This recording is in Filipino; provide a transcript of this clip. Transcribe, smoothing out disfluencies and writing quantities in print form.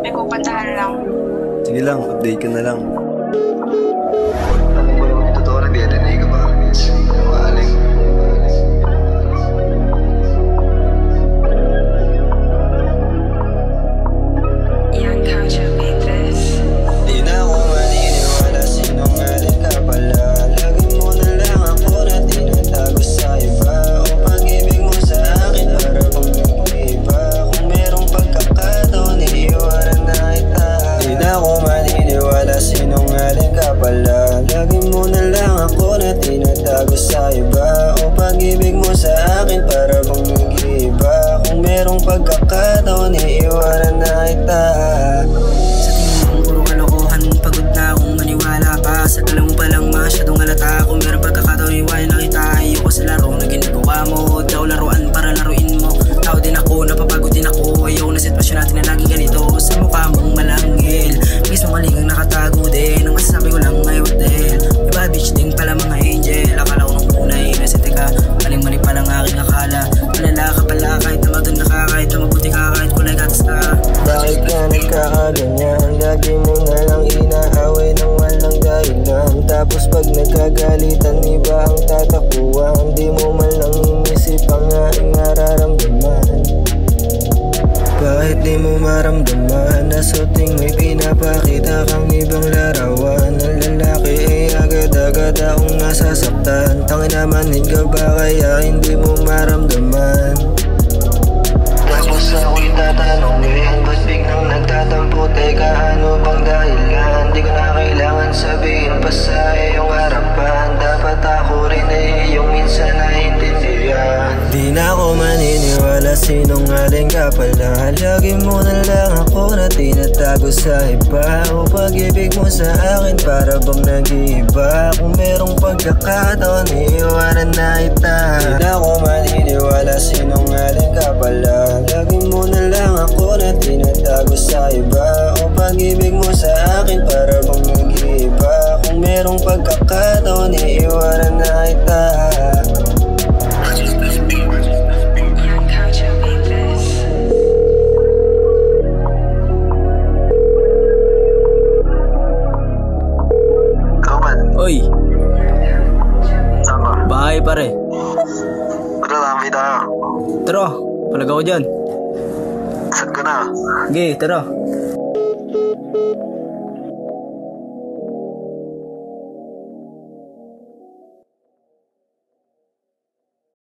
May pupuntahan lang. Sige lang, update ka na lang. Tanong ko naman yung totoo na DNA ka ba? Sinungaling. Young culture beat this. Di na ako maniniwala, sinungaling ka pala. Lagi mo na lang ako na tinatago sa iba. O pag-ibig mo sa akin para bang nag-iba. Kung merong pagkakataon, iiwanan na kita. Di na ako maniniwala, sinungaling ka pala. Lagi mo na lang ako na tinatago sa iba. O pag-ibig mo sa akin para bang nag-iba. Kung merong pagkakataon, iiwanan na kita. Sa tingin mong puro kalokohan, pagod na akong maniwala pa. Sa dala mo palang masyadong halata. Kung meron pagkakataon, iwanan na kita. Ayoko sa laro na ginagawa mo. Daw laruan para laruin mo. Tao din ako, napapagod din ako. Ayaw na sitwasyon natin na laging ganito. Sa mukha mong malangil, mismo malingang nakatago din. Ang masasabi ko lang ay hotel. Iba bitch din pala mga angel. Akala ko nung una innocent ka. Maling-mali palang aking akala. Malala ka pala kahit na maganda ka. Kahit na mabuti ka, kahit kulay gatas ka. Bakit ka nagkakaganyan? Lagi mo na lang inaaway ng walang dahilan. Tapos pag nagkagalitan, iba ang tatakuan. Di mo man lang inisip ang aking nararamdaman. Bakit di mo maramdaman na sa tuwing may pinapakita kang ibang larawan? Ang lalaki ay agad-agad akong nasasaktan. Tangin naman, ka ba kaya hindi mo maramdaman? Tapos ako'y tatanungin, ba't biglang nagtatampo? Teka, ano bang dahilan? Di ko na kailangan sabihin pa sa iyong harapan. Dapat ako rin ay iyong minsan naiintindihan. Di na ako maniniwala, sinungaling ka pala. Lagi mo na lang ako na tinatago sa iba. O pag-ibig mo sa akin para bang nag-iiba. Kung merong pagkakataon, iiwanan na kita. Di na ako maniniwala, sinungaling ka pala. Lagi mo na lang ako na tinatago sa iba. O pag-ibig mo sa akin para bang nag-iiba. Kung merong pagkakataon, iiwanan na kita. Young culture beat this. Roman, Oy, sama. bahay pare. Tara, lamay tayo. Tara, palag ako dyan. Saan ka na? Sige, tara.